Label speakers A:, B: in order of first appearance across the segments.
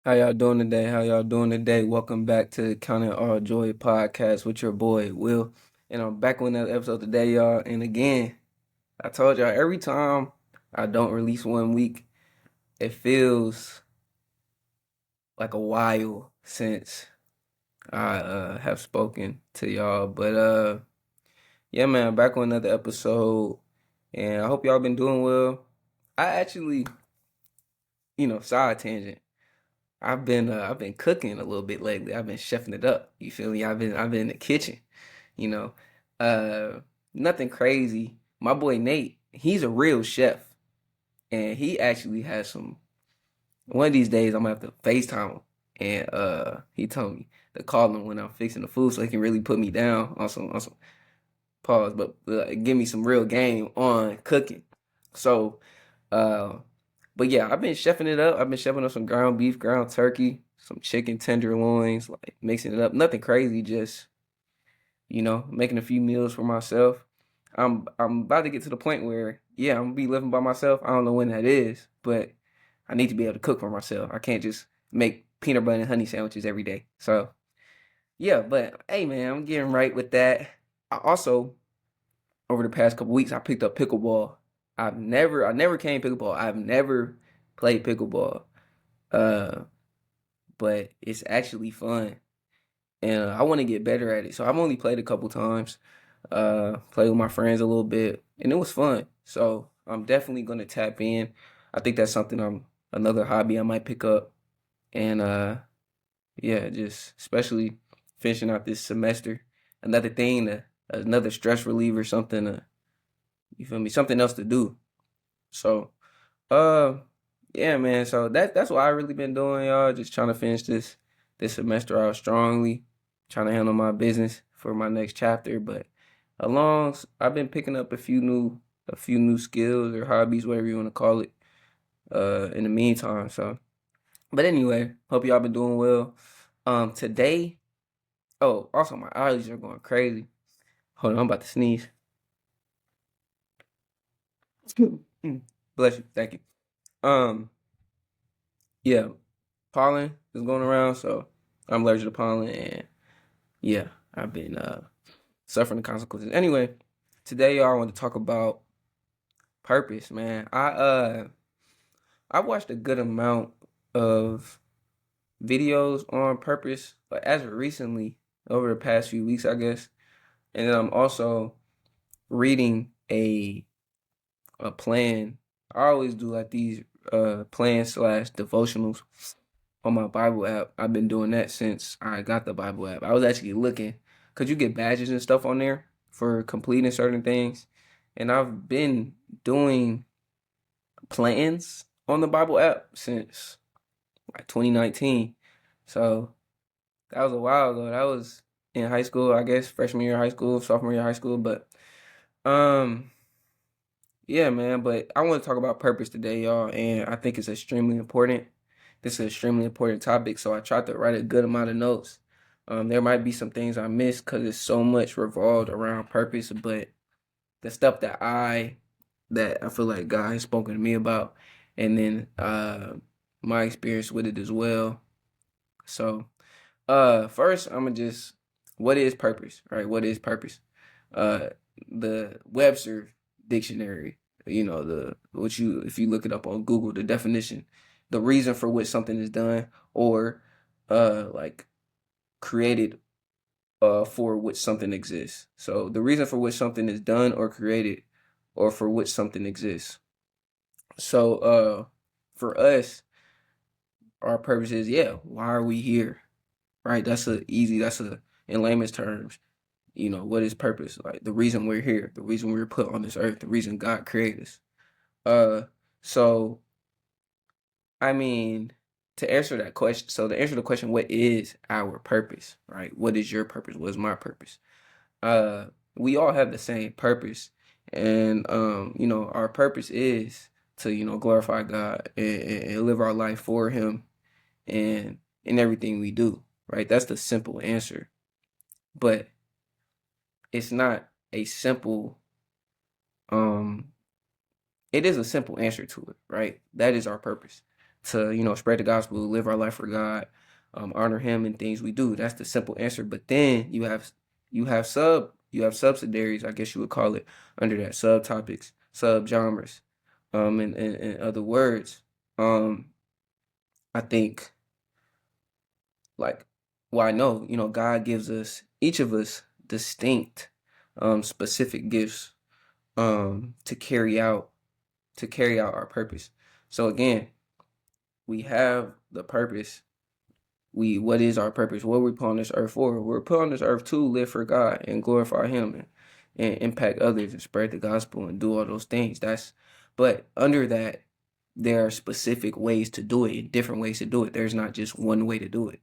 A: How y'all doing today? How y'all doing today? Welcome back to Count It All Joy podcast with your boy Will. And I'm back with another episode today, y'all. And again, I told y'all every time I don't release 1 week, it feels like a while since I have spoken to y'all. But yeah, man, back with another episode. And I hope y'all been doing well. I actually, side tangent. I've been cooking a little bit lately. I've been chefing it up. You feel me? I've been in the kitchen, you know. Uh Nothing crazy. My boy Nate, he's a real chef. And he actually has some one of these days I'm gonna have to FaceTime him. And he told me to call him when I'm fixing the food so he can really put me down on some pause, but give me some real game on cooking. So uh but yeah, I've been chefing it up. I've been chefing up some ground beef, ground turkey, some chicken tenderloins, like mixing it up. Nothing crazy, just making a few meals for myself. I'm about to get to the point where yeah, I'm gonna be living by myself. I don't know when that is, but I need to be able to cook for myself. I can't just make peanut butter and honey sandwiches every day. So yeah, but hey man, I'm getting right with that. I also over the past couple weeks I picked up pickleball. I never came pickleball. I've never played pickleball. Uh, but it's actually fun, and I want to get better at it. So I've only played a couple times. Played with my friends a little bit, and it was fun. So I'm definitely gonna tap in. I think that's something another hobby I might pick up, and yeah, just especially finishing out this semester, another thing another stress reliever, something you feel me, something else to do. So Uh, yeah, man. So that's what I really been doing, y'all. Just trying to finish this semester out strongly, trying to handle my business for my next chapter. But I've been picking up a few new skills or hobbies, whatever you want to call it. In the meantime. So, but anyway, hope y'all been doing well. Today. Oh, also my allergies are going crazy. Hold on, I'm about to sneeze. Mm, Bless you. Thank you. Um, yeah, pollen is going around, so I'm allergic to pollen, and yeah, I've been suffering the consequences. Anyway, today y'all I want to talk about purpose, man. I watched a good amount of videos on purpose, but as of recently, over the past few weeks, I guess, and then I'm also reading a plan. I always do like these plan slash devotionals on my Bible app. I've been doing that since I got the Bible app. I was actually looking because you get badges and stuff on there for completing certain things. And I've been doing plans on the Bible app since like 2019. So that was a while ago. That was in high school, I guess, freshman year of high school, sophomore year of high school. But um yeah, man, but I want to talk about purpose today, y'all, and I think it's extremely important. This is an extremely important topic, so I tried to write a good amount of notes. There might be some things I missed because it's so much revolved around purpose, but the stuff that I feel like God has spoken to me about, and then my experience with it as well. So, first I'm gonna just what is purpose, right? What is purpose? Uh, the Webster dictionary, the what you if you look it up on Google, the definition, the reason for which something is done, or like created for which something exists. So the reason for which something is done or created, or for which something exists. So for us, our purpose is, yeah, why are we here? Right? That's a in layman's terms, what is purpose? Like the reason we're here, the reason we were put on this earth, the reason God created us. Uh, so I mean, to answer that question, so to answer the question, what is our purpose, right? What is your purpose? What is my purpose? Uh, we all have the same purpose, and our purpose is to glorify God and live our life for Him and in everything we do, right? That's the simple answer, but it's not a simple um it is a simple answer to it, right? That is our purpose. to, spread the gospel, live our life for God, honor Him in things we do. That's the simple answer. But then you have subsidiaries, I guess you would call it, under that, subtopics, subgenres, in other words. I think, like, well, I know, God gives us, each of us, distinct, specific gifts, to carry out our purpose. So again, we have the purpose. What is our purpose? What we're put on this earth for? We're put on this earth to live for God and glorify Him, and impact others and spread the gospel and do all those things. But under that, there are specific ways to do it and different ways to do it. There's not just one way to do it.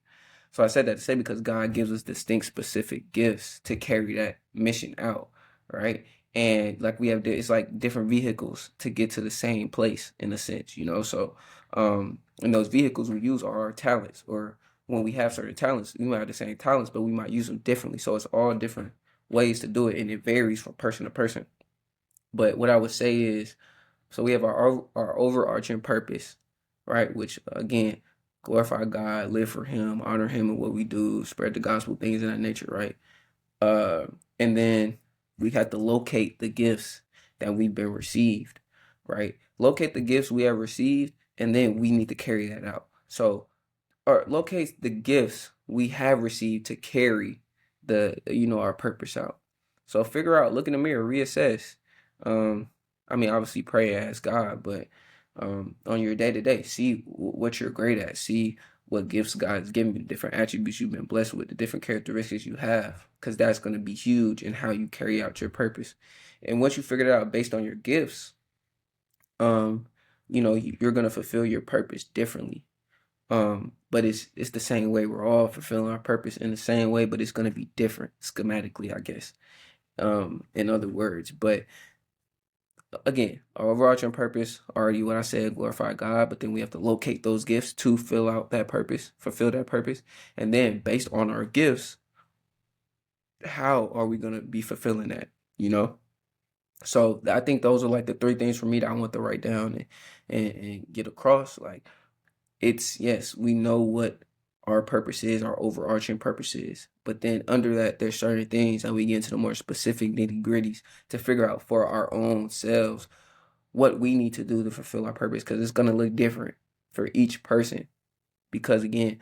A: So I said that to say, because God gives us distinct, specific gifts to carry that mission out, right? And like it's like different vehicles to get to the same place, in a sense, So, and those vehicles we use are our talents, or when we have certain talents, we might have the same talents, but we might use them differently. So it's all different ways to do it, and it varies from person to person. But what I would say is, so we have our overarching purpose, right? Which, again, glorify God, live for Him, honor Him in what we do, spread the gospel, things of that nature, right? And then we have to locate the gifts that we've been received, right? Locate the gifts we have received, and then we need to carry that out. So, or locate the gifts we have received to carry our purpose out. So figure out, look in the mirror, reassess. Obviously pray and ask God, but on your day to day, see what you're great at. See what gifts God's given you, the different attributes you've been blessed with, the different characteristics you have, because that's going to be huge in how you carry out your purpose. And once you figure it out based on your gifts, you're going to fulfill your purpose differently. But it's the same way. We're all fulfilling our purpose in the same way, but it's going to be different schematically, I guess. In other words, but again, our overarching purpose, already what I said, glorify God, but then we have to locate those gifts to fill out that purpose, fulfill that purpose. And then based on our gifts, how are we going to be fulfilling that, So I think those are like the three things for me that I want to write down and get across. Like, it's, yes, we know what our purpose is, our overarching purpose is. But then under that, there's certain things that we get into the more specific nitty-gritties to figure out for our own selves what we need to do to fulfill our purpose, because it's going to look different for each person. Because again,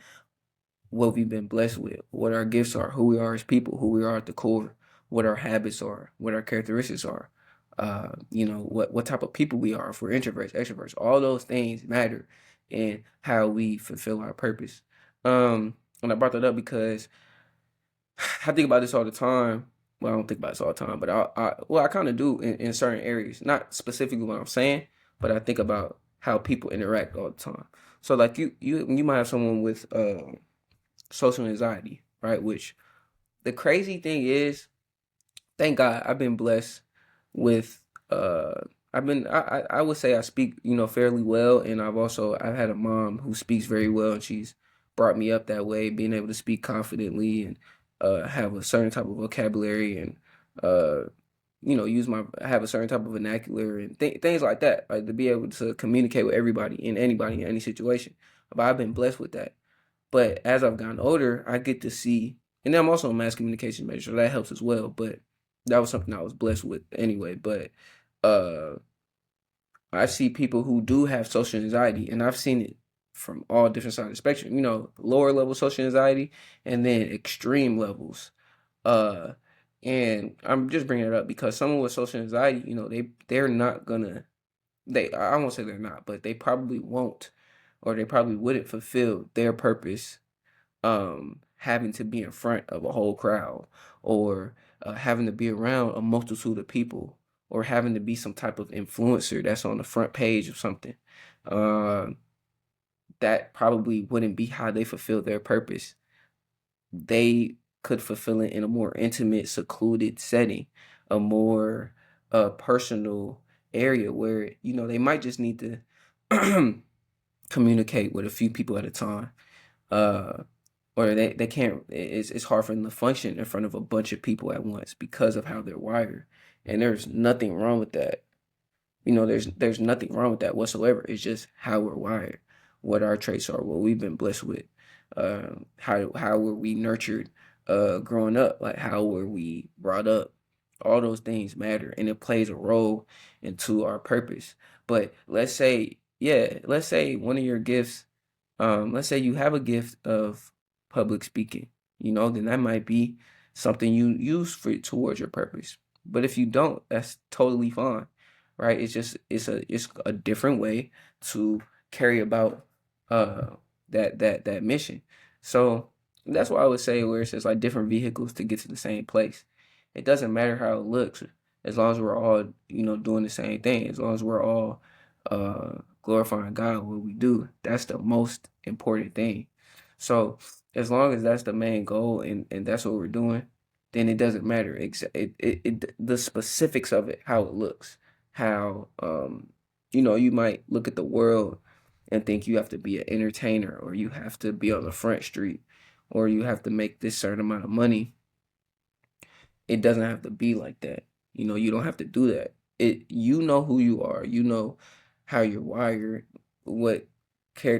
A: what we've been blessed with, what our gifts are, who we are as people, who we are at the core, what our habits are, what our characteristics are, what type of people we are, if we're introverts, extroverts, all those things matter in how we fulfill our purpose. And I brought that up because I think about this all the time. Well, I don't think about this all the time, but I kind of do in certain areas. Not specifically what I'm saying, but I think about how people interact all the time. So like you might have someone with social anxiety, right? Which the crazy thing is, thank God I've been blessed with I would say I speak, fairly well, and I've had a mom who speaks very well, and she's brought me up that way, being able to speak confidently and have a certain type of vocabulary, and have a certain type of vernacular and things like that, like to be able to communicate with everybody and anybody in any situation. But I've been blessed with that. But as I've gotten older, I get to see, and I'm also a mass communication major, so that helps as well. But that was something I was blessed with anyway. But I see people who do have social anxiety, and I've seen it from all different sides of the spectrum. Lower level social anxiety, and then extreme levels. And I'm just bringing it up because someone with social anxiety, they're not gonna. I won't say they're not, but they probably won't, or they probably wouldn't fulfill their purpose, having to be in front of a whole crowd, or having to be around a multitude of people, or having to be some type of influencer that's on the front page of something. That probably wouldn't be how they fulfill their purpose. They could fulfill it in a more intimate, secluded setting, a more personal area where, they might just need to communicate with a few people at a time. Or they can't, it's hard for them to function in front of a bunch of people at once because of how they're wired. And there's nothing wrong with that. There's nothing wrong with that whatsoever. It's just how we're wired. what our traits are, what we've been blessed with, how were we nurtured growing up, like how were we brought up. All those things matter, and it plays a role into our purpose. But let's say, yeah, let's say one of your gifts, let's say you have a gift of public speaking, then that might be something you use for towards your purpose. But if you don't, that's totally fine, right? It's a different way to carry about that mission. So that's why I would say where it says like different vehicles to get to the same place. It doesn't matter how it looks, as long as we're all, doing the same thing, as long as we're all glorifying God what we do. That's the most important thing. So as long as that's the main goal and that's what we're doing, then it doesn't matter. The specifics of it, how it looks, how you might look at the world and think you have to be an entertainer, or you have to be on the front street, or you have to make this certain amount of money. It doesn't have to be like that. You don't have to do that. You know who you are. You know how you're wired, what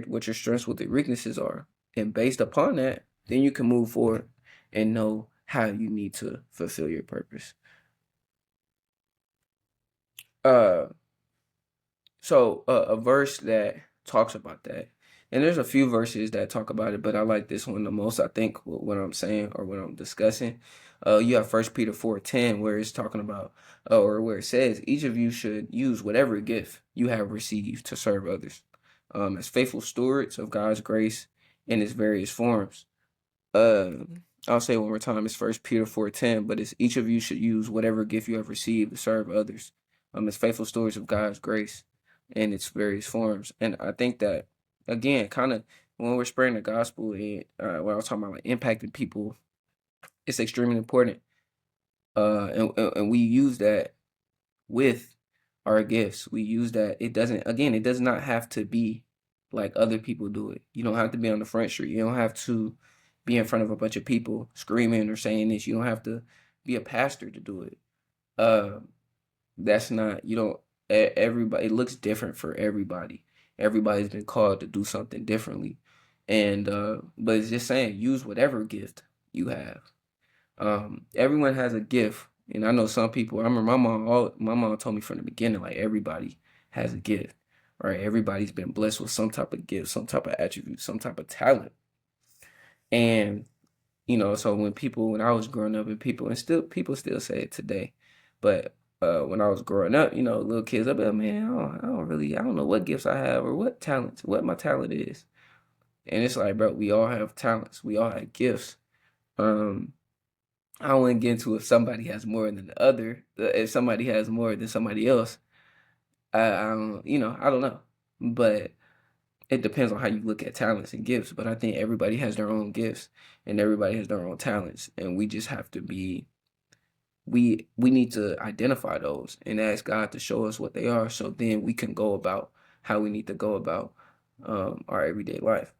A: what your strengths, what your weaknesses are. And based upon that, then you can move forward and know how you need to fulfill your purpose. Uh so a verse that talks about that. And there's a few verses that talk about it, but I like this one the most, I think, what I'm saying or what I'm discussing. You have First Peter 4:10, where it's talking about, or where it says, each of you should use whatever gift you have received to serve others, as faithful stewards of God's grace in its various forms. Uh, I'll say it one more time. It's First Peter 4:10, but it's each of you should use whatever gift you have received to serve others, as faithful stewards of God's grace in its various forms. And I think that, again, kind of when we're spreading the gospel and when I was talking about like impacting people, it's extremely important. And we use that with our gifts. We use that. It does not have to be like other people do it. You don't have to be on the front street. You don't have to be in front of a bunch of people screaming or saying this. You don't have to be a pastor to do it. Uh, that's not, you don't, everybody, it looks different for everybody. Everybody's been called to do something differently. And, but it's just saying, use whatever gift you have. Everyone has a gift. And I know some people, I remember my mom told me from the beginning, like everybody has a gift, right? Everybody's been blessed with some type of gift, some type of attribute, some type of talent. And, so when I was growing up, and people still say it today, but when I was growing up, little kids, I'd be like, man, I don't know what gifts I have or what my talent is. And it's like, bro, we all have talents. We all have gifts. Um, I don't want to get into if somebody has more than the other. If somebody has more than somebody else, I don't know. But it depends on how you look at talents and gifts. But I think everybody has their own gifts and everybody has their own talents, and we just have to be we need to identify those and ask God to show us what they are, so then we can go about how we need to go about our everyday life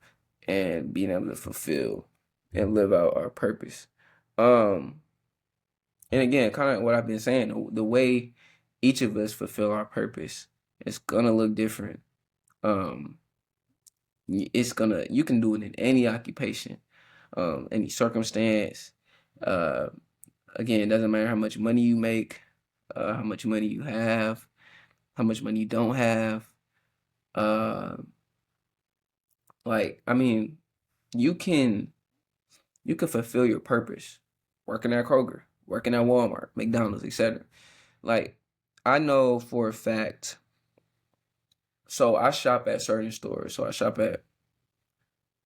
A: and being able to fulfill and live out our purpose. Um, and again, kind of what I've been saying, the way each of us fulfill our purpose is gonna look different. Um, you can do it in any occupation, any circumstance. Uh, Again, it doesn't matter how much money you make, how much money you have, how much money you don't have. Uh, I mean, you can fulfill your purpose working at Kroger, working at Walmart, McDonald's, etc. Like, I know for a fact. So I shop at certain stores. So I shop at,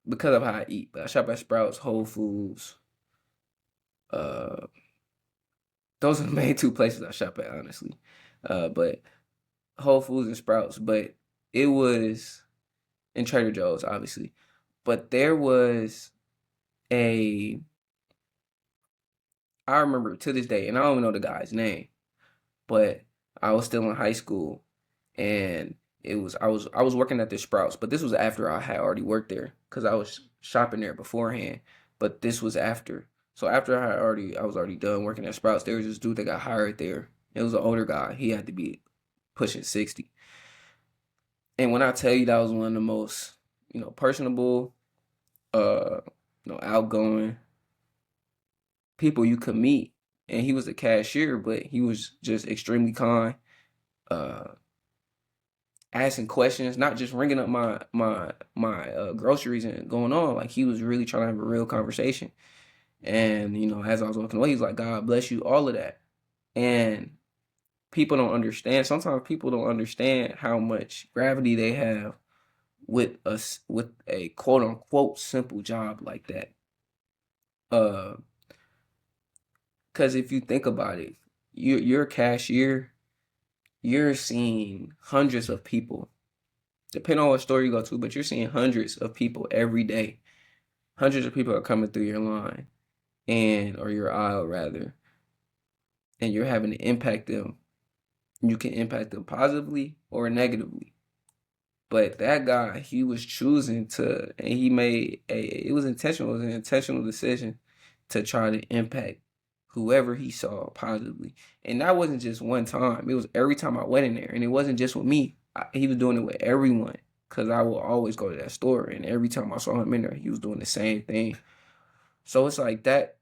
A: because of how I eat, but I shop at Sprouts, Whole Foods. Uh, those are the main two places I shop at, honestly. But Whole Foods and Sprouts, but it was in Trader Joe's, obviously. But there was a, I remember to this day, and I don't even know the guy's name, but I was still in high school, and I was working at the Sprouts, but this was after I had already worked there because I was shopping there beforehand. But this was after. So after I was already done working at Sprouts, there was this dude that got hired there. It was an older guy. He had to be pushing 60. And when I tell you that was one of the most personable, outgoing people you could meet. And he was a cashier, but he was just extremely kind, uh, asking questions, not just ringing up my groceries and going on. Like he was really trying to have a real conversation. And as I was walking away, he was like, "God bless you," all of that. And people don't understand. Sometimes people don't understand how much gravity they have with a quote unquote simple job like that. Uh, because if you think about it, you're a cashier. You're seeing hundreds of people, depending on what store you go to, but you're seeing hundreds of people every day. Hundreds of people are coming through your line or your aisle rather, and you're having to impact them. You can impact them positively or negatively. But that guy, he was choosing to, and he made it was intentional. It was an intentional decision to try to impact whoever he saw positively. And that wasn't just one time. It was every time I went in there. And it wasn't just with me. He was doing it with everyone. Because I will always go to that store. And every time I saw him in there, he was doing the same thing. So it's like that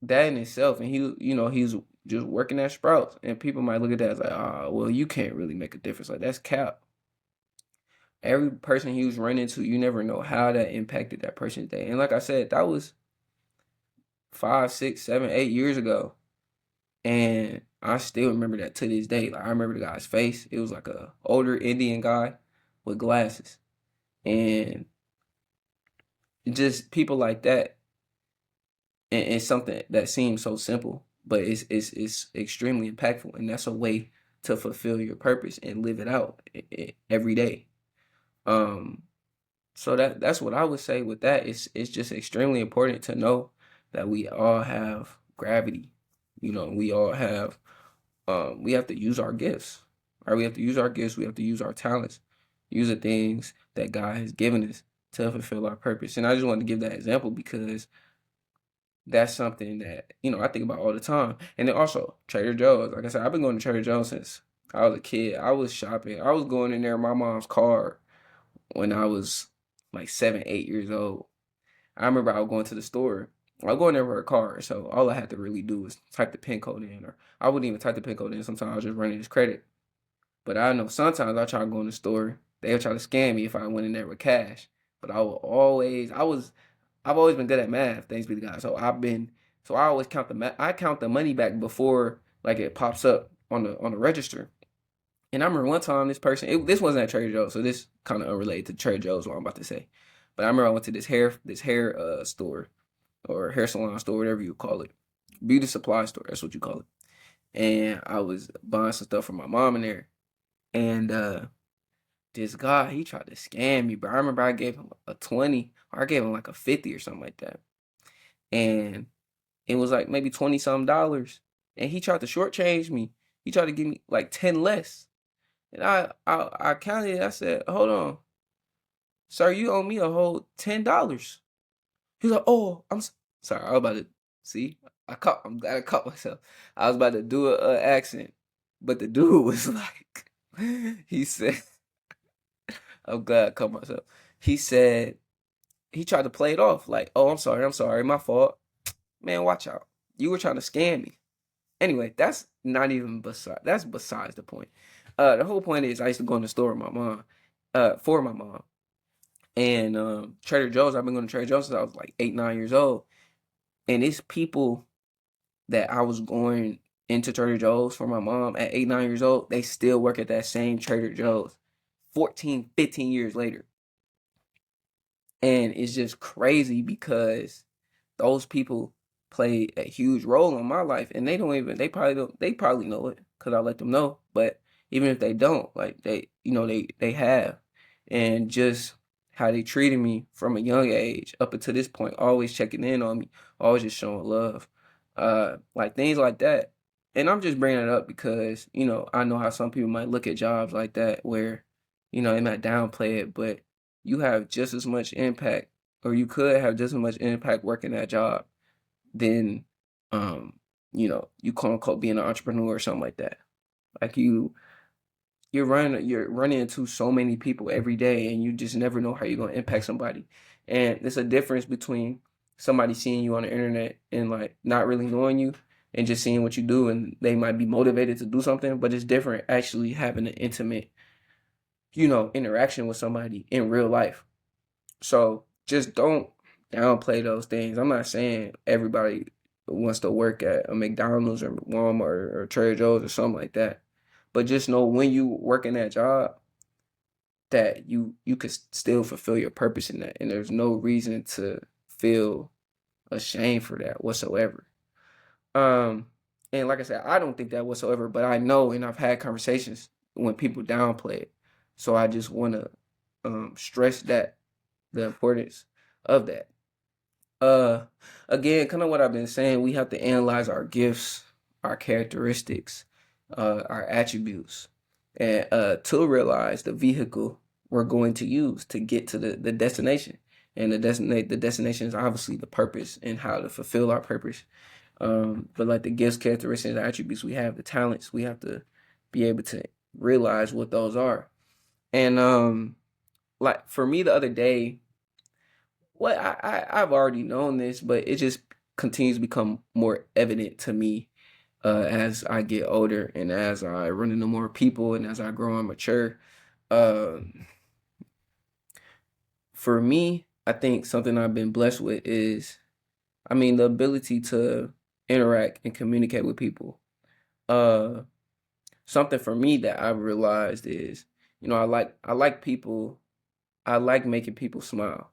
A: in itself. And he's just working at Sprouts. And people might look at that as like, well, you can't really make a difference. Like, that's cap. Every person he was running into, you never know how that impacted that person's day. And like I said, that was 5, 6, 7, 8 years ago. And I still remember that to this day. Like, I remember the guy's face. It was like a older Indian guy with glasses. And just people like that. And something that seems so simple, but it's extremely impactful. And that's a way to fulfill your purpose and live it out every day. Um, so that's what I would say with that. It's just extremely important to know that we all have gravity. We all have we have to use our gifts. Right? We have to use our gifts, we have to use our talents, use the things that God has given us to fulfill our purpose. And I just wanted to give that example because that's something that, I think about all the time. And then also Trader Joe's. Like I said, I've been going to Trader Joe's since I was a kid. I was shopping. I was going in there in my mom's car when I was like 7, 8 years old. I remember I was going to the store. I was going there with her car, so all I had to really do was type the PIN code in, or I wouldn't even type the PIN code in. Sometimes I was just running his credit. But I know sometimes I try to go in the store. They would try to scam me if I went in there with cash. But I've always been good at math, thanks be to God. So I always I count the money back before like it pops up on the register. And I remember one time this wasn't at Trader Joe's, so this kind of unrelated to Trader Joe's, what I'm about to say. But I remember I went to this hair store or hair salon store, whatever you call it, beauty supply store. That's what you call it. And I was buying some stuff for my mom in there, and this guy, he tried to scam me, bro. I remember I gave him a 20, or I gave him like a 50 or something like that, and it was like maybe 20 something dollars, and he tried to shortchange me. He tried to give me like 10 less. And I counted it. I said, "Hold on, sir, you owe me a whole $10." He's like, "Oh, sorry. I was about to see. I'm glad I caught myself. I was about to do a accent, but the dude was like, he said, I'm glad I caught myself. He said he tried to play it off like, "Oh, I'm sorry, my fault." Man, watch out. You were trying to scam me. Anyway, that's not even that's besides the point. The whole point is I used to go in the store with my mom, for my mom. And Trader Joe's, I've been going to Trader Joe's since I was like 8, 9 years old. And it's people that I was going into Trader Joe's for my mom at 8, 9 years old. They still work at that same Trader Joe's 14, 15 years later. And it's just crazy because those people played a huge role in my life, and they probably know it because I let them know. But even if they don't, like they have. And just how they treated me from a young age up until this point, always checking in on me, always just showing love, like things like that. And I'm just bringing it up because I know how some people might look at jobs like that where they might downplay it, but you have just as much impact, or you could have just as much impact working that job than you quote unquote being an entrepreneur or something like that. Like you're running into so many people every day, and you just never know how you're gonna impact somebody. And there's a difference between somebody seeing you on the internet and like not really knowing you and just seeing what you do, and they might be motivated to do something, but it's different actually having an intimate, interaction with somebody in real life. So just don't downplay those things. I'm not saying everybody wants to work at a McDonald's or Walmart or Trader Joe's or something like that. But just know when you work in that job that you could still fulfill your purpose in that. And there's no reason to feel ashamed for that whatsoever. Um and like I said, I don't think that whatsoever, but I know and I've had conversations when people downplay it. So I just wanna stress that the importance of that. Uh, Again, kind of what I've been saying, we have to analyze our gifts, our characteristics, our attributes, and to realize the vehicle we're going to use to get to the destination. And the destination is obviously the purpose and how to fulfill our purpose. But like the gifts, characteristics, and attributes we have, the talents, we have to be able to realize what those are. And like for me the other day, well, I've already known this, but it just continues to become more evident to me as I get older and as I run into more people and as I grow and mature. Uh, for me, I think something I've been blessed with is, I mean, the ability to interact and communicate with people. Uh, Something for me that I've realized is, I like people. I like making people smile,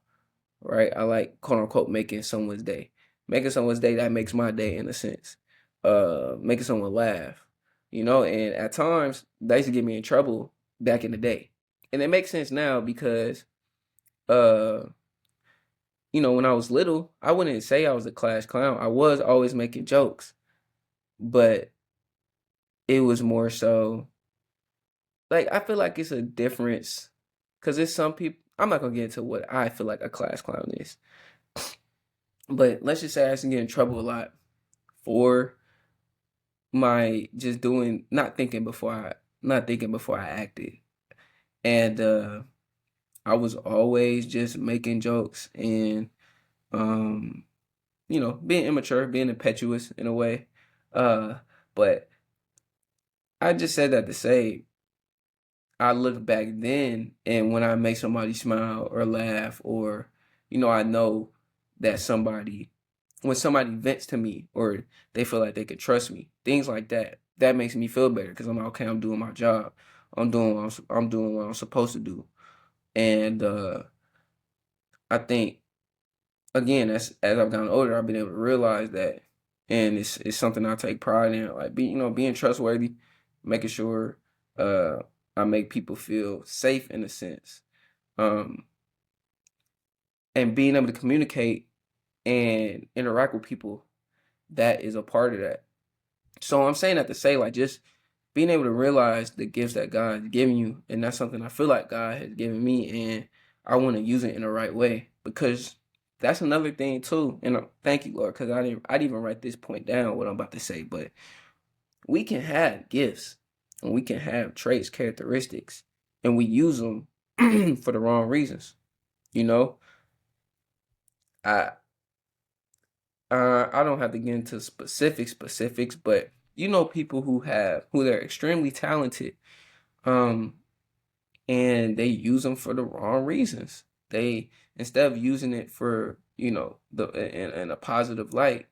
A: right? I like quote unquote making someone's day. Making someone's day that makes my day in a sense. Making someone laugh, and at times that used to get me in trouble back in the day. And it makes sense now because uh, when I was little, I wouldn't say I was a class clown. I was always making jokes, but it was more so like I feel like it's a difference because it's some people. I'm not gonna get into what I feel like a class clown is, but let's just say I used to get in trouble a lot for my just doing not thinking before I acted. And I was always just making jokes and um being immature, being impetuous in a way. Uh but I just said that to say I look back then and when I make somebody smile or laugh or I know that somebody when somebody vents to me or they feel like they could trust me, things like that, that makes me feel better because I'm like, okay, I'm doing my job. I'm doing what I'm supposed to do. And I think again, as I've gotten older, I've been able to realize that, and it's something I take pride in, like being trustworthy, making sure uh I make people feel safe in a sense, um, and being able to communicate and interact with people. That is a part of that. So I'm saying that to say, like, just being able to realize the gifts that God has given you, and that's something I feel like God has given me, and I want to use it in the right way because that's another thing too. And thank you, Lord, because I didn't even write this point down what I'm about to say, but we can have gifts and we can have traits, characteristics, and we use them for the wrong reasons. You know, I I don't have to get into specifics, but people who they're extremely talented, um, and they use them for the wrong reasons. They instead of using it for the in a positive light,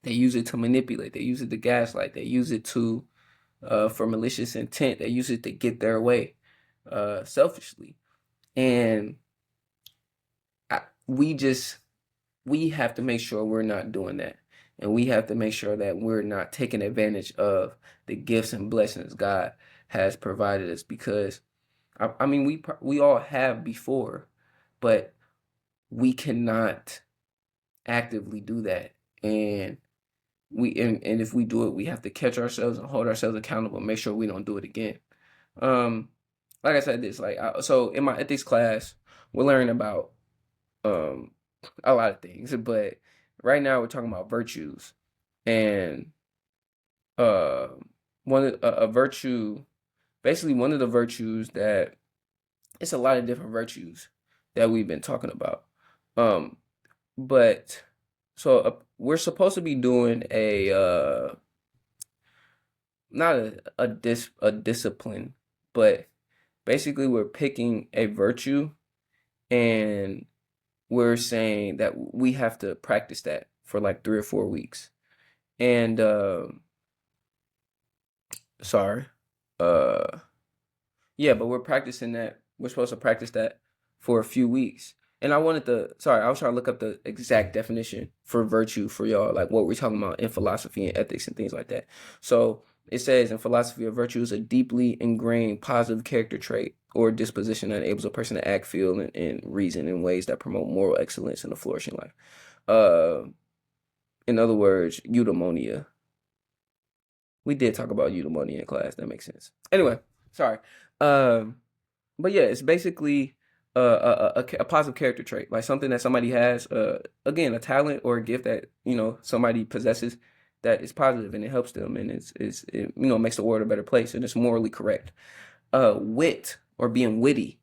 A: they use it to manipulate. They use it to gaslight. They use it to for malicious intent. They use it to get their way, selfishly. And we just we have to make sure we're not doing that. And we have to make sure that we're not taking advantage of the gifts and blessings God has provided us because I mean we all have before, but we cannot actively do that. And and if we do it, we have to catch ourselves and hold ourselves accountable and make sure we don't do it again. Um like I said this so in my ethics class, we're learning about um a lot of things, but right now we're talking about virtues. And uh a virtue basically one of the virtues that it's a lot of different virtues that we've been talking about. Um, but we're supposed to be doing a not a discipline, but basically we're picking a virtue and we're saying that we have to practice that for like 3 or 4 weeks. And sorry. Uh yeah, but we're practicing that. We're supposed to practice that for a few weeks. And I was trying to look up the exact definition for virtue for y'all, like what we're talking about in philosophy and ethics and things like that. So it says in philosophy, a virtue is a deeply ingrained positive character trait or disposition that enables a person to act, feel, and reason in ways that promote moral excellence and a flourishing life. Uh, in other words, eudaimonia. We did talk about eudaimonia in class. That makes sense. Anyway, sorry. Um, but yeah, it's basically a positive character trait, like something that somebody has. Again, a talent or a gift that somebody possesses that is positive and it helps them and it makes the world a better place and it's morally correct. Wit or being witty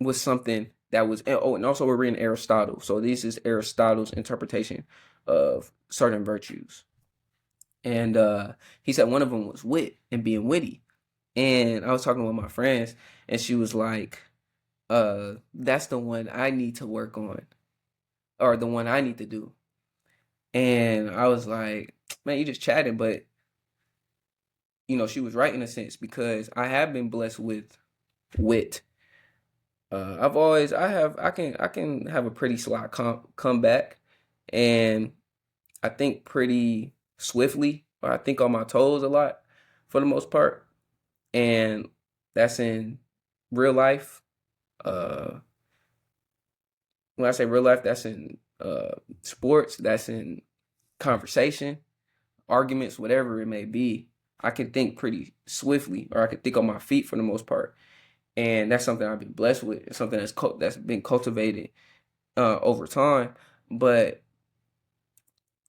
A: was something that was. Oh, and also we're reading Aristotle, so this is Aristotle's interpretation of certain virtues, and he said one of them was wit and being witty. And I was talking with my friends, and she was like, that's the one I need to work on, or the one I need to do. And I was like, man, you just chatting, but she was right in a sense because I have been blessed with wit. I can have a pretty sly comeback, and I think pretty swiftly, or I think on my toes a lot for the most part, and that's in real life. Uh, when I say real life, that's in sports, that's in conversation, arguments, whatever it may be. I can think pretty swiftly, or I can think on my feet for the most part, and that's something I've been blessed with. It's something that's been cultivated over time. But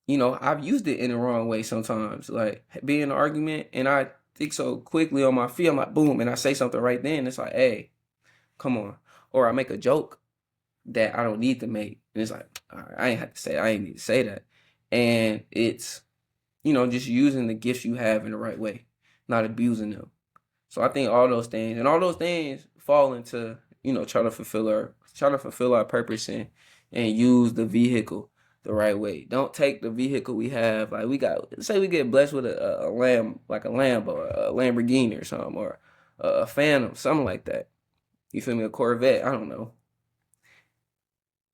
A: I've used it in the wrong way sometimes, like being in an argument, and I think so quickly on my feet. I'm like, boom, and I say something right then. It's like, hey, come on, or I make a joke that I don't need to make. And it's like, all right, I ain't need to say that. And it's, just using the gifts you have in the right way, not abusing them. So I think all those things fall into, trying to fulfill our purpose and use the vehicle the right way. Don't take the vehicle we have, like say we get blessed with a lamb, like a Lambo or a Lamborghini or something, or a Phantom, something like that. You feel me? A Corvette, I don't know.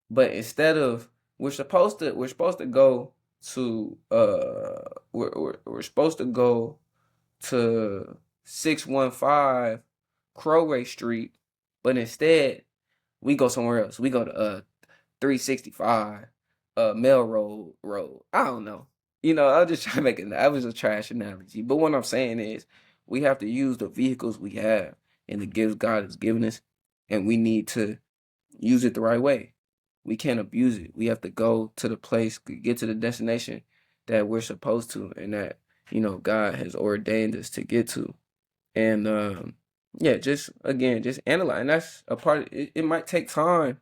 A: But instead of we're supposed to go to we're supposed to go to 615 Crowray Street, but instead we go somewhere else. We go to 365 Melrose Road. I don't know. I was just trying to make it. That was a trash analogy. But what I'm saying is we have to use the vehicles we have and the gifts God has given us, and we need to use it the right way. We can't abuse it. We have to go to the place, get to the destination that we're supposed to, and that God has ordained us to get to. And yeah, just analyze. And that's a part. It might take time.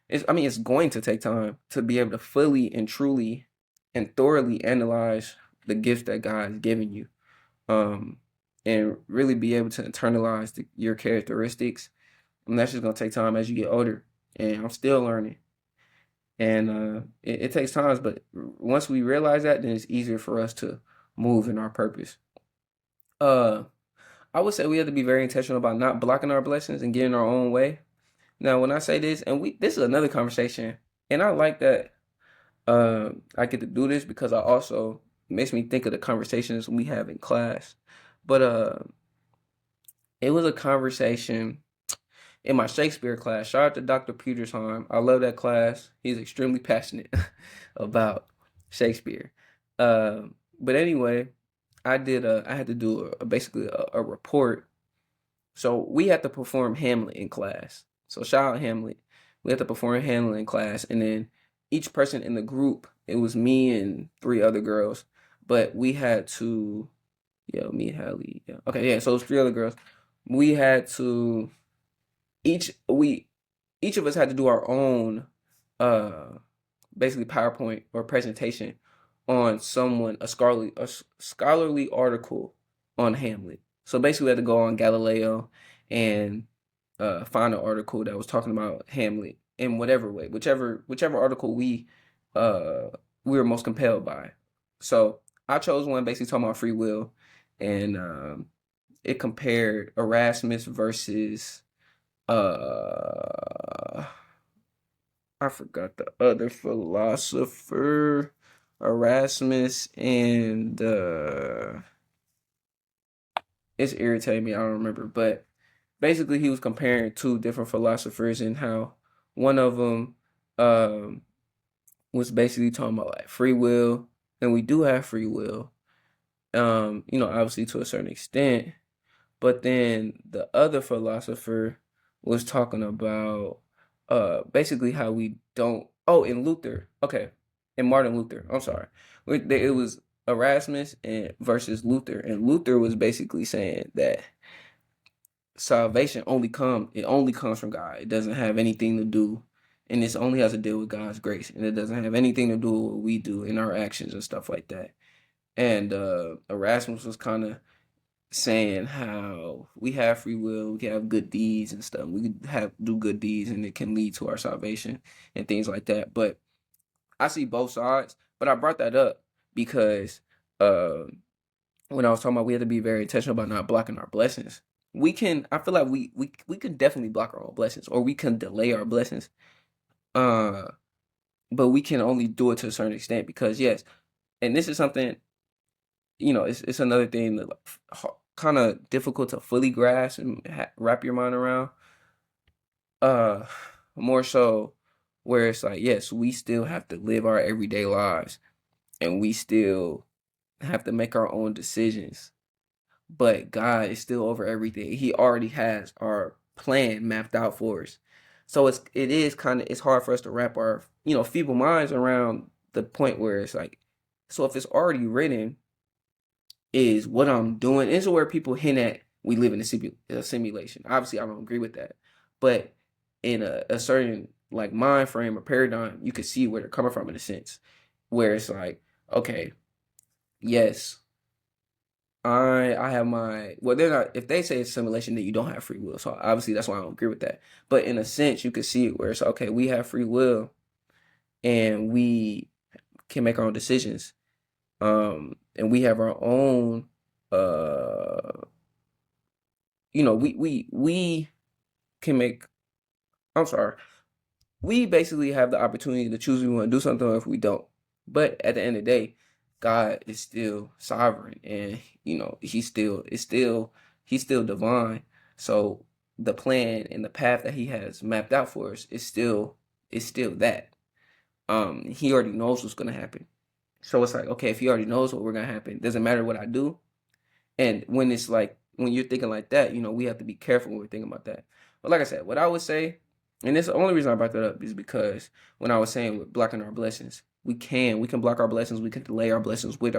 A: It's going to take time to be able to fully and truly and thoroughly analyze the gifts that God has given you, um, and really be able to internalize your characteristics. And that's just gonna take time as you get older. And I'm still learning. And it takes time, but once we realize that, then it's easier for us to move in our purpose. Uh, I would say we have to be very intentional about not blocking our blessings and getting our own way. Now, when I say this, and this is another conversation, and I like that I get to do this because I also it makes me think of the conversations we have in class. But it was a conversation in my Shakespeare class. Shout out to Dr. Petersheim. I love that class. He's extremely passionate about Shakespeare. But anyway, I had to do basically a report. So we had to perform Hamlet in class. So shout out Hamlet. We had to perform Hamlet in class, and then each person in the group, it was me and three other girls, but we had to, me, Hallie, yeah. Okay, yeah, so it was three other girls. we had to each we each of us had to do our own uh basically PowerPoint or presentation on a scholarly article on Hamlet. So basically, we had to go on Galileo and find an article that was talking about Hamlet in whatever way, whichever article uh we were most compelled by. So I chose one basically talking about free will, and it compared Erasmus versus uh I forgot the other philosopher, Erasmus, and it's irritating me. I don't remember, but basically he was comparing two different philosophers and how one of them um, was basically talking about like free will, and we do have free will. Obviously to a certain extent, but then the other philosopher was talking about basically how we don't. Oh, and Luther. Okay, and Martin Luther. I'm sorry. It was Erasmus and versus Luther, and Luther was basically saying that salvation only comes from God. It doesn't have anything to do, and this only has to deal with God's grace, and it doesn't have anything to do with what we do in our actions and stuff like that. And Erasmus was kind of saying how we have free will, we can have good deeds and stuff. We can have do good deeds, and it can lead to our salvation and things like that. But I see both sides. But I brought that up because uh, when I was talking about we have to be very intentional about not blocking our blessings. I feel like we can definitely block our own blessings, or we can delay our blessings. Uh, but we can only do it to a certain extent because yes, and this is something, it's another thing that kind of difficult to fully grasp and wrap your mind around. Uh, More so where it's like, yes, we still have to live our everyday lives, and we still have to make our own decisions. But God is still over everything. He already has our plan mapped out for us. So it's hard for us to wrap our feeble minds around the point where it's like, so if it's already written, is what I'm doing. This is where people hint at we live in a simulation. Obviously, I don't agree with that, but in a certain like mind frame or paradigm, you can see where they're coming from in a sense, where it's like, okay, yes, I have my well, they're not. If they say it's simulation, then you don't have free will. So obviously, that's why I don't agree with that. But in a sense, you could see it where it's okay. We have free will, and we can make our own decisions. And we have our own. Uh, we can make. I'm sorry. We basically have the opportunity to choose if we want to do something or if we don't. But at the end of the day, God is still sovereign, and he's still divine. So the plan and the path that he has mapped out for us is still that. He already knows what's gonna happen. So it's like, okay, if he already knows what we're gonna happen, doesn't matter what I do. And when it's like when you're thinking like that, we have to be careful when we're thinking about that. But like I said, what I would say, and this the only reason I brought that up is because when I was saying with blocking our blessings, we can block our blessings, we can delay our blessings with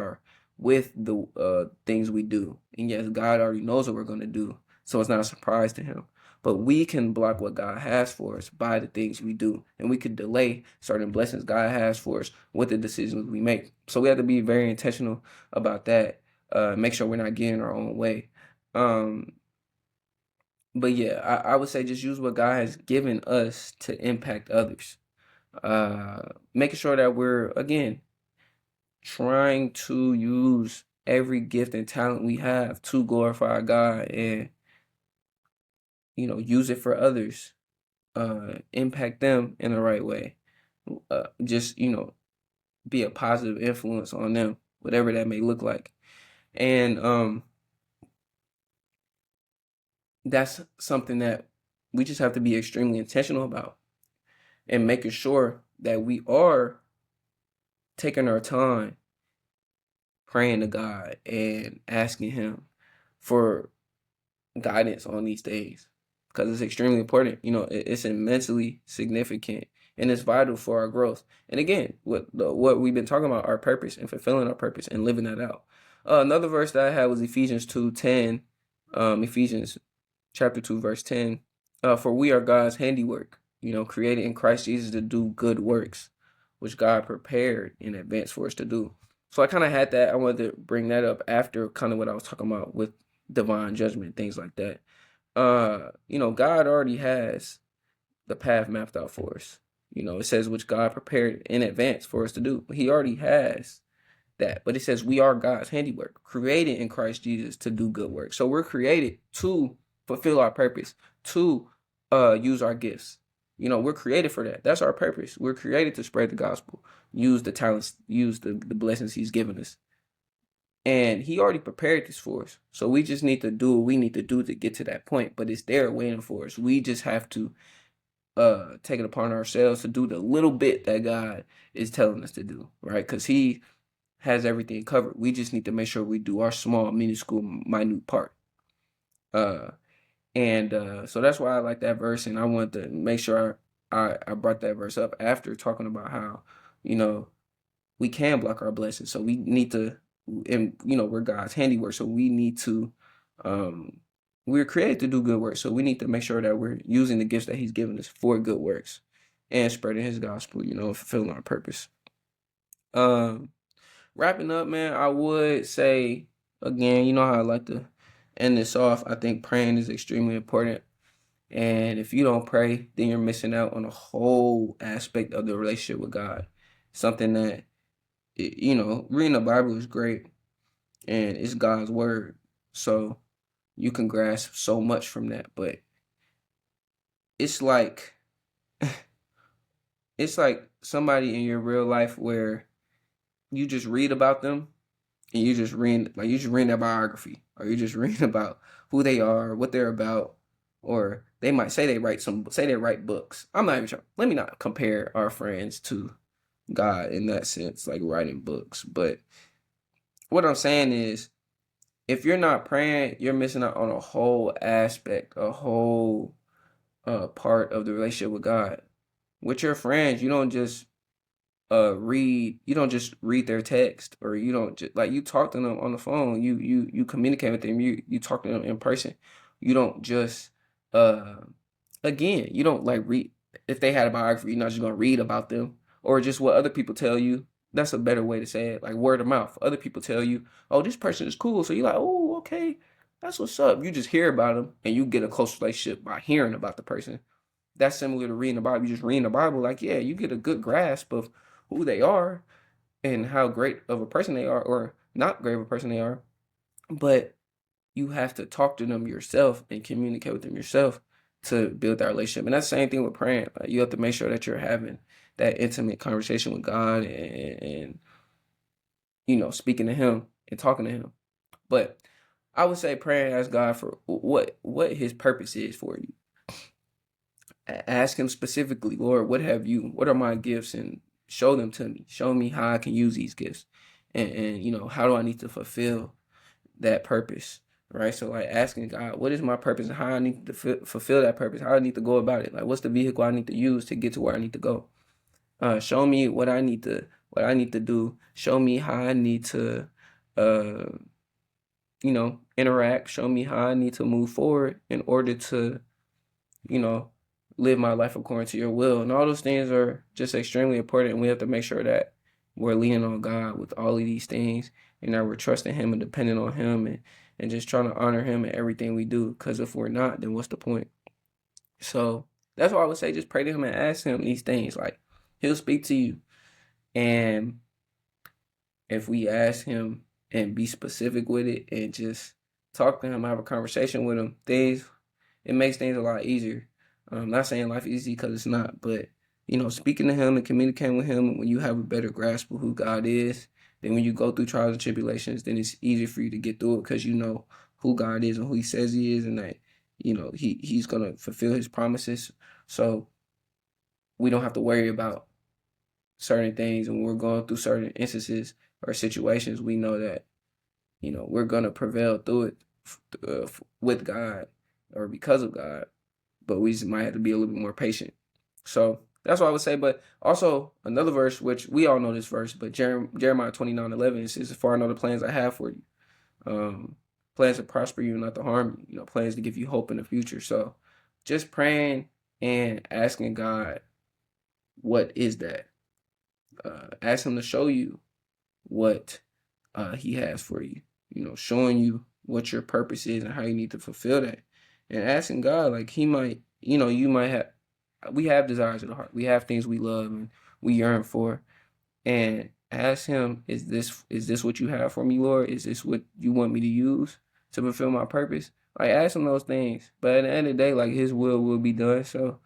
A: the things we do. And yes, God already knows what we're gonna do, so it's not a surprise to him. But we can block what God has for us by the things we do, and we could delay certain blessings God has for us with the decisions we make. So we have to be very intentional about that. Make sure we're not getting our own way. Um, but yeah, I would say just use what God has given us to impact others. Making sure that we're again trying to use every gift and talent we have to glorify God and use it for others. Impact them in the right way. Just be a positive influence on them, whatever that may look like. And that's something that we just have to be extremely intentional about, and making sure that we are taking our time praying to God and asking him for guidance on these days, because it's extremely important. It's immensely significant, and it's vital for our growth. And again, what we've been talking about, our purpose and fulfilling our purpose and living that out. Another verse that I had was Ephesians 2:10. Ephesians chapter 2, verse 10. For we are God's handiwork, created in Christ Jesus to do good works, which God prepared in advance for us to do. So I kind of had that. I wanted to bring that up after kind of what I was talking about with divine judgment, things like that. God already has the path mapped out for us. It says which God prepared in advance for us to do. He already has that. But it says we are God's handiwork, created in Christ Jesus to do good work. So we're created to fulfill our purpose, to use our gifts. We're created for that. That's our purpose. We're created to spread the gospel, use the talents, use the blessings he's given us. And he already prepared this for us. So we just need to do what we need to do to get to that point. But it's there waiting for us. We just have to take it upon ourselves to do the little bit that God is telling us to do, right? Because he has everything covered. We just need to make sure we do our small, minuscule, minute part. So that's why I like that verse, and I wanted to make sure I brought that verse up after talking about how, we can block our blessings. So we need to, and we're God's handiwork, so we need to, we're created to do good work. So we need to make sure that we're using the gifts that he's given us for good works and spreading his gospel, fulfilling our purpose. Wrapping up, man, I would say, again, you know how I like to end this off. I think praying is extremely important. And if you don't pray, then you're missing out on a whole aspect of the relationship with God. Something that, reading the Bible is great, and it's God's word. So you can grasp so much from that. But it's like somebody in your real life where you just read about them and you just read their biography, or you just read about who they are, what they're about, or they might say they write books. I'm not even sure. Let me not compare our friends to God in that sense, like writing books. But what I'm saying is, if you're not praying, you're missing out on a whole aspect, a whole part of the relationship with God. With your friends, you don't just read their text, or you don't just, like, you talk to them on the phone, you communicate with them, you talk to them in person. You don't just again, you don't like read. If they had a biography, you're not just gonna read about them, or just what other people tell you. That's a better way to say it, like word of mouth. Other people tell you, oh, this person is cool, so you're like, oh, okay, that's what's up. You just hear about them, and you get a close relationship by hearing about the person. That's similar to reading the Bible. You just reading the Bible, like, yeah, you get a good grasp of who they are and how great of a person they are, or not great of a person they are. But you have to talk to them yourself and communicate with them yourself to build that relationship. And that's the same thing with praying. Like, you have to make sure that you're having that intimate conversation with God, and speaking to him and talking to him. But I would say pray and ask God for what his purpose is for you. Ask him specifically, Lord, what are my gifts, and show them to me. Show me how I can use these gifts, and how do I need to fulfill that purpose, right? So, like, asking God, what is my purpose, and how I need to fulfill that purpose, how I need to go about it, like what's the vehicle I need to use to get to where I need to go. Show me what I need to do. Show me how I need to interact. Show me how I need to move forward in order to live my life according to your will. And all those things are just extremely important, and we have to make sure that we're leaning on God with all of these things, and that we're trusting him and depending on him, and just trying to honor him in everything we do. Because if we're not, then what's the point? So that's why I would say, just pray to him and ask him these things. Like, he'll speak to you. And if we ask him and be specific with it, and just talk to him, have a conversation with him, it makes things a lot easier. I'm not saying life is easy, because it's not, but speaking to him and communicating with him, when you have a better grasp of who God is, then when you go through trials and tribulations, then it's easier for you to get through it, because you know who God is and who he says he is, and that he's gonna fulfill his promises. So we don't have to worry about certain things, and when we're going through certain instances or situations, we know that we're gonna prevail through it with God, or because of God. But we just might have to be a little bit more patient. So that's what I would say. But also another verse, which we all know this verse, but Jeremiah 29:11 says, "For I know the plans I have for you." plans to prosper you, not to harm you. You know, plans to give you hope in the future. So, just praying and asking God, what is that? Ask Him to show you what He has for you. You know, showing you what your purpose is and how you need to fulfill that. And asking God, like He might, you know, you might have. We have desires of the heart. We have things we love and we yearn for, and ask Him, is this what you have for me, Lord? Is this what you want me to use to fulfill my purpose? Like, ask Him those things. But at the end of the day, like, His will be done. So,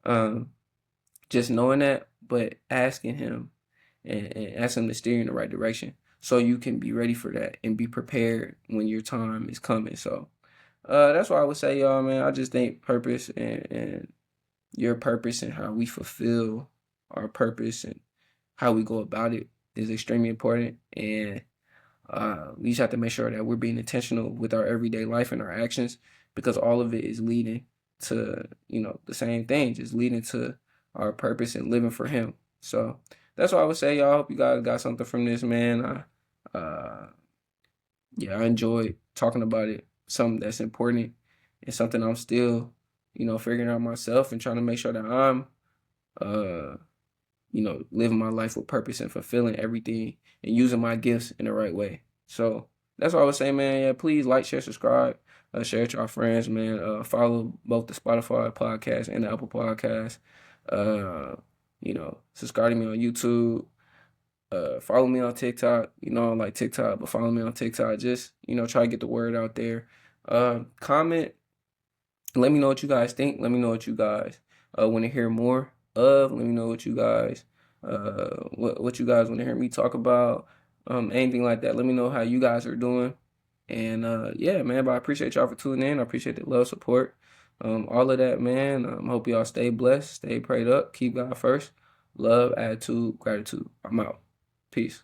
A: um, just knowing that, but asking Him and ask Him to steer you in the right direction so you can be ready for that and be prepared when your time is coming. So, that's what I would say, y'all, man. I just think purpose and your purpose and how we fulfill our purpose and how we go about it is extremely important. And we just have to make sure that we're being intentional with our everyday life and our actions, because all of it is leading to, you know, the same thing, just leading to our purpose and living for Him. So that's what I would say, y'all. I hope you guys got something from this, man. Yeah, I enjoyed talking about it. Something that's important and something I'm still, you know, figuring out myself and trying to make sure that I'm, uh, you know, living my life with purpose and fulfilling everything and using my gifts in the right way. So that's what I would say, man. Yeah, please like, share, subscribe, share it to our friends, man. Follow both the Spotify podcast and the Apple podcast. Uh, you know, subscribe to me on YouTube. Follow me on TikTok. You know, I don't like TikTok, but follow me on TikTok. Just, you know, try to get the word out there. Comment. Let me know what you guys think. Let me know what you guys want to hear more of. Let me know what you guys what you guys want to hear me talk about. Anything like that. Let me know how you guys are doing. And yeah, man, but I appreciate y'all for tuning in. I appreciate the love, support, all of that, man. Hope y'all stay blessed, stay prayed up, keep God first. Love, attitude, gratitude. I'm out. Peace.